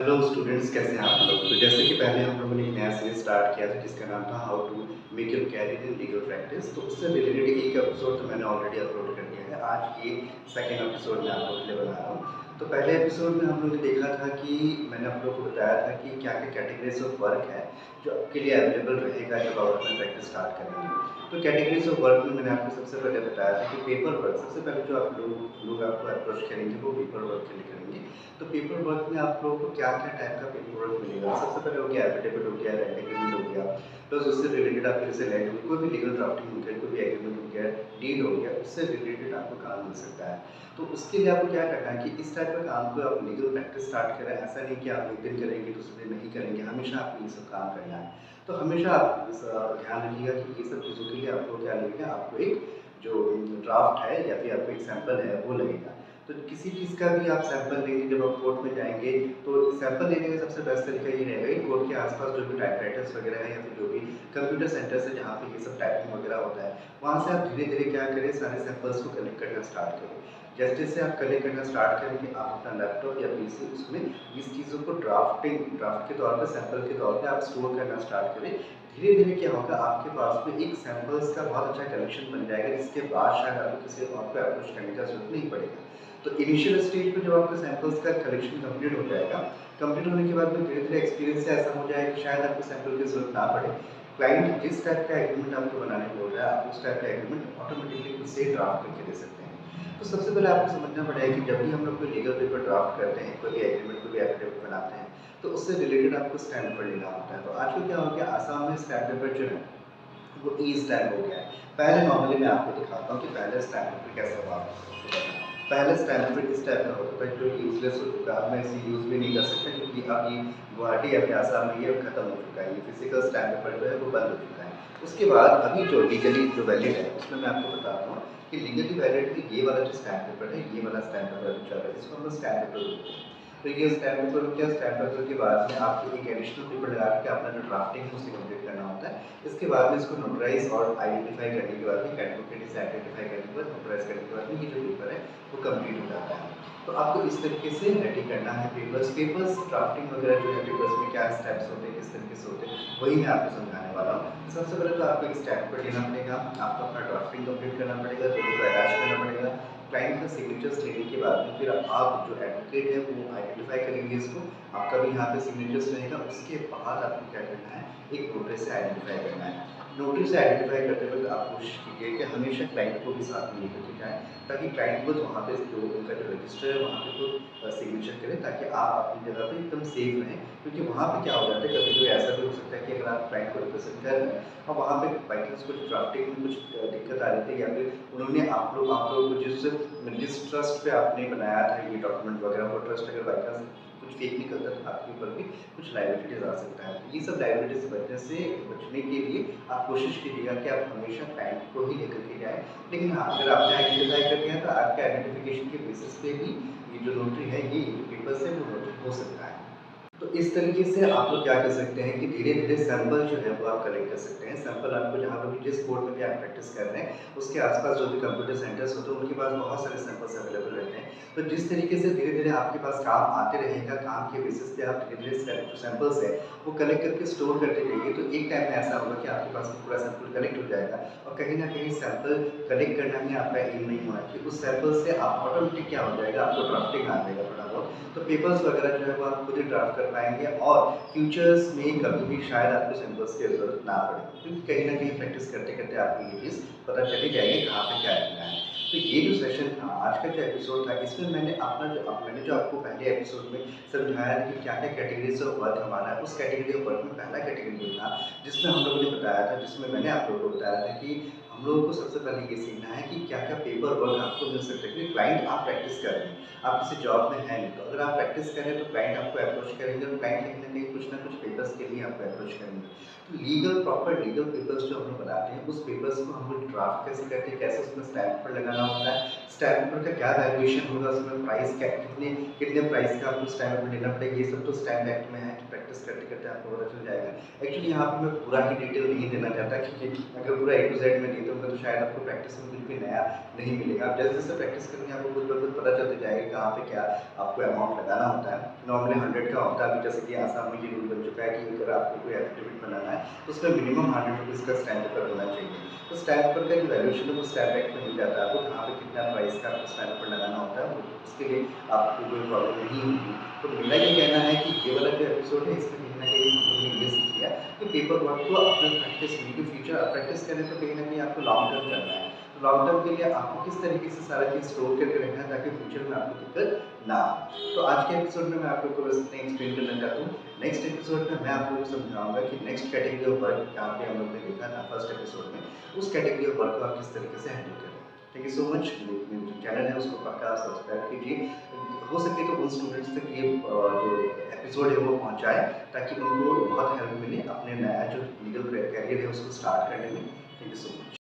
Hello students, कैसे हैं आप लोग। तो जैसे कि पहले हम लोगों ने एक नया सीरीज स्टार्ट किया था जिसका नाम था how to make your career in legal practice. तो उससे रिलेटेड एक एपिसोड तो मैंने ऑलरेडी अपलोड कर दिया है। आज ये सेकंड एपिसोड मैं आप लोगों के लिए बना रहा हूँ। तो पहले एपिसोड में हम लोगों ने देखा था कि मैंने आप लोगों को बताया था कि क्या क्या कैटेगरीज ऑफ वर्क है जो आपके लिए अवेलेबल रहेगा जब आप अपना प्रैक्टिस स्टार्ट करेंगे। तो कैटेगरीज ऑफ वर्क में मैंने आपको सबसे पहले बताया था कि पेपर वर्क, सबसे पहले जो आप लोग आपको अप्रोच करेंगे वो पेपर वर्क के लिए करेंगे। तो पेपर वर्क में आप लोगों को क्या क्या टाइप का पेपर वर्क मिलेगा। सबसे पहले हो गया एफिडेविट, हो गया रेंट एग्रीमेंट, हो गया प्लस उससे रिलेटेड आप जैसे लैंड कोई भी लीगल ड्राफ्टिंग हो गया, कोई भी एग्रीमेंट हो गया, डीड हो गया, उससे रिलेटेड आपको काम मिल सकता है। तो उसके लिए आपको क्या करना है कि इस टाइप का काम को आप लीगल प्रैक्टिस स्टार्ट करें। ऐसा नहीं कि आप एक दिन करेंगे दूसरे दिन नहीं करेंगे, हमेशा आपको ये सब काम करना है। तो हमेशा आप ध्यान रखिएगा कि ये सब चीज़ों के लिए आपको क्या लगेगा, आपको एक जो ड्राफ्ट है या फिर आपको एक सैंपल है वो लगेगा। तो किसी चीज़ का भी आप सैंपल लेंगे जब आप कोर्ट में जाएंगे, तो सैंपल लेने का सबसे बेस्ट तरीका ये रहेगा कि कोर्ट के आसपास जो भी टाइपराइटर्स वगैरह है या फिर जो भी कंप्यूटर सेंटर्स है जहाँ पे ये सब टाइपिंग वगैरह होता है, वहाँ से आप धीरे धीरे क्या करें, सारे सैंपल्स को कलेक्ट करना स्टार्ट करें। जैसे जैसे आप कलेक्ट करना स्टार्ट करेंगे, आप अपना लैपटॉप या पीसी उसमें इस चीज़ों को ड्राफ्ट के तौर पर, सैंपल के तौर पर आप स्टोर करना स्टार्ट करें। धीरे धीरे क्या होगा, आपके पास में एक सैंपल्स का बहुत अच्छा कलेक्शन बन जाएगा, जिसके बाद शायद आपको किसी और को अप्रोच करने का जरूरत नहीं पड़ेगा। तो इनिशियल स्टेज पे जब आपका सैंपल्स का कलेक्शन कंप्लीट हो जाएगा, कंप्लीट होने के बाद में धीरे धीरे एक्सपीरियंस से ऐसा हो जाएगा कि शायद आपको सैंपल की जरूरत ना पड़े। क्लाइंट जिस टाइप का एग्रीमेंट आपको बनाने बोल रहा है, आप उस टाइप का एग्रीमेंट ऑटोमेटिकली खुद से ड्राफ्ट करके दे सकते हैं। तो सबसे पहले आपको समझना पड़ेगा कि जब भी हम लोग कोई लीगल पेपर ड्राफ्ट करते हैं, कोई भी एग्रीमेंट, कोई भी एफिडेविट बनाते हैं, तो उससे रिलेटेड आपको स्टैम्प पेपर लेना होता है। तो आजकल क्या हो गया, आसाम में स्टैम्प पेपर जो है वो ई स्टैम्प हो गया है। पहले नॉर्मली मैं आपको दिखाता हूँ कि पहले स्टैम्प पेपर कैसा हुआ करता था। पहले स्टैम्प पेपर इस टाइप का होता था जो यूजलेस हो चुका है, अब मैं इसे यूज़ भी नहीं कर सकता क्योंकि अब ये गुवाहाटी या फिर आसाम में ये खत्म हो चुका है। ये फिजिकल स्टैम्प पेपर जो है वो बंद हो चुका है। उसके बाद अभी जो लीगली जो वैलिड है उसमें मैं आपको बताता हूँ कि लीगली वैलिड में ये वाला जो स्टैम्प पेपर है, ये वाला स्टैम्प पेपर अभी चल रहा है, इसको हम लोग स्टैम्प पेपर बोलते हैं। तो ये स्टैम्प पेपर हो गया। स्टैम्प पेपर के बाद में आपको एक एडिशनल पेपर लगा के अपना जो ड्राफ्टिंग है उसे कंप्लीट करना होता है। इसके बाद में इसको नोटराइज और आइडेंटिफाई करने के बाद में, एडवोकेट से आइडेंटिफाई करने के बाद, नोटराइज करने के बाद में ये जो पेपर है वो कंप्लीट हो जाता है। तो आपको इस तरीके से रेडी करना है पेपर्स। ड्राफ्टिंग वगैरह जो है पेपर्स में क्या स्टेप्स होते हैं, किस तरीके से होते हैं, वही मैं आपको समझाने वाला हूँ। तो सबसे पहले तो आपको एक स्टेप पर लेना पड़ेगा, आपको अपना ड्राफ्टिंग कंप्लीट करना पड़ेगा, दोनों को अटैच करना पड़ेगा। क्लाइंट का सिग्नेचर्स लेने के बाद में फिर आप जो एडवोकेट है वो आइडेंटिफाई करेंगे इसको, आपका भी यहाँ पे सिग्नेचर्स रहेगा। उसके बाद आपको क्या करना है, एक नोटरी से आइडेंटिफाई करना है। नोटरी से आइडेंटिफाई करते वक्त आप कोशिश कीजिए कि हमेशा क्लाइंट को भी साथ में लेकर के जाएँ, ताकि क्लाइंट खुद वहाँ पे जो उनका जो रजिस्टर है वहाँ पे खुद सिग्नेचर करें, ताकि आप अपनी जगह पे एकदम सेफ रहें। क्योंकि वहाँ पे क्या हो जाता है, कभी-कभी ऐसा भी हो सकता है कि अगर आप क्लाइंट को रिप्रेज़ेंट कर रहे हैं और वहाँ पे बाई चांस कुछ ड्राफ्टिंग में कुछ दिक्कत आ रही थी, या फिर उन्होंने आप लोगों को जिस ट्रस्ट पे आपने बनाया था ये डॉक्यूमेंट वगैरह, वो ट्रस्ट अगर बाई चांस कुछ फेक निकलता है तो आपके ऊपर भी कुछ लायबिलिटीज़ आ सकता है। तो ये सब लायबिलिटीज़ बचने के लिए आप कोशिश कीजिएगा कि आप हमेशा क्लाइंट को ही लेकर के जाएँ। लेकिन हाँ, अगर आपने आइडेंटिफ़ाई कर दिया तो आपके आइडेंटिफ़िकेशन के बेसिस पे भी ये जो नोटरी है, ये जो पेपर्स है वो नोटरी हो सकता है। तो इस तरीके से आप लोग क्या कर सकते हैं कि धीरे-धीरे सैंपल जो है वो आप कलेक्ट कर सकते हैं। सैंपल आपको जहाँ पे भी, जिस कोर्ट में भी आप प्रैक्टिस कर रहे हैं, उसके आस-पास जो भी कंप्यूटर सेंटर्स होते हैं, उनके पास बहुत सारे सैंपल्स अवेलेबल रहते हैं। तो जिस तरीके से धीरे-धीरे आपके पास काम आते रहेगा, काम के बेसिस पे आप धीरे-धीरे जो सैंपल्स है, वो कलेक्ट करके स्टोर करते जाइए। तो एक टाइम में ऐसा होगा कि आपके पास में पूरा सैंपल कलेक्ट हो जाएगा और कहीं न कहीं सैंपल कलेक्ट करना ही आपका एम नहीं होना चाहिए। उस सैंपल से आप ऑटोमेटिक क्या हो जाएगा, आपको ड्राफ्टिंग आ जाएगा थोड़ा बहुत। तो पेपर्स वगैरह जो है वो आप खुद ही ड्राफ्ट कर पाएँगे और फ्यूचर्स में कभी भी शायद आपको सैंपल्स की ज़रूरत ना पड़े, क्योंकि कहीं न कहीं प्रैक्टिस करते-करते आपको ये चीज़ पता चल ही जाएगी कहाँ पे क्या करना है। तो ये जो सेशन था, आज का जो एपिसोड था, इसमें मैंने जो आपको पहले एपिसोड में समझाया था कि क्या-क्या कैटेगरीज़ ऑफ वर्क हमारा है, उस कैटेगरी ऑफ वर्क में पहला कैटेगरी ये था, जिसमें हम लोगों ने बताया था, जिसमें मैंने आप लोगों को बताया था कि हम लोगों को सबसे पहले ये सीखना है कि क्या-क्या पेपर वर्क आपको मिल सकता है, क्योंकि क्लाइंट आप प्रैक्टिस कर रहे हैं, आप किसी जॉब में हैं नहीं। तो अगर आप प्रैक्टिस करें तो क्लाइंट आपको अप्रोच करेंगे और क्लाइंट कहीं न कहीं कुछ ना कुछ पेपर्स के लिए आपको अप्रोच करेंगे। तो प्रॉपर लीगल पेपर्स जो हम लोग बनाते हैं, उस पेपर्स को हम लोग ड्राफ्ट कैसे करते हैं, कैसे उसमें स्टैम्प पेपर लगाना होता है, स्टैम्प पेपर का क्या वैल्यूएशन होगा, उसमें प्राइस क्या, कितने कितने प्राइस का आपको स्टैम्प लेना पड़ेगा, ये सब तो स्टैम्प एक्ट में है कि प्रैक्टिस करते करते आपको पता चल जाएगा। एक्चुअली यहाँ पे मैं पूरा ही डिटेल नहीं देना चाहता, क्योंकि अगर पूरा ए टू जेड में दे दूँगा तो शायद आपको प्रैक्टिस में कुछ भी नया नहीं मिलेगा। आप जैसे जैसे प्रैक्टिस करेंगे आपको खुद ब खुद पता चलता जाएगा कहाँ पे क्या आपको अमाउंट लगाना होता है। नॉर्मली 100 का होता है, अभी जैसे कि आसाम में ये रूल बन चुका है कि अगर आपको कोई एफिडेविट बनाना है तो उसमें मिनिमम 100 रुपीज़ का स्टैम्प पेपर होना चाहिए। तो स्टैम्प पेपर का जो वैल्यूएशन है वो स्टैम्प एक्ट में मिल जाता है आपको, कहाँ पे कितना प्राइस का आपको स्टैम्प पेपर लगाना होता है, उसके लिए आपको कोई प्रॉब्लम नहीं होगी। तो मेरा ये कहना है कि ये वाला जो एपिसोड है इसमें कहीं न कहीं हम लोगों ने ये सीख लिया कि पेपर वर्क को अपने प्रैक्टिस इन फ्यूचर प्रैक्टिस करें तो कहीं न कहीं आपको लॉन्ग टर्म करना है। तो लॉन्ग टर्म के लिए आपको किस तरीके से सारा चीज़ स्टोर करके रखना है ताकि फ्यूचर में आपको दिक्कत ना हो। तो आज के एपिसोड में मैं आप लोग को बस इतना एक्सप्लेन करना चाहता हूँ। नेक्स्ट एपिसोड में मैं आप लोगों को समझाऊँगा कि नेक्स्ट कैटेगरी ऑफ वर्क जहाँ पे हम लोग ने देखा था फर्स्ट एपिसोड में, उस कैटेगरी ऑफ वर्क को आप किस तरीके से हैंडल करें। Thank you so much. मेरा जो चैनल है उसको पक्का सब्सक्राइब कीजिए। हो सके तो उन स्टूडेंट्स तक ये जो एपिसोड है वो पहुँचाएँ, ताकि उनको बहुत हेल्प मिले अपने नया जो लीगल करियर है उसको स्टार्ट करने में। Thank you so much.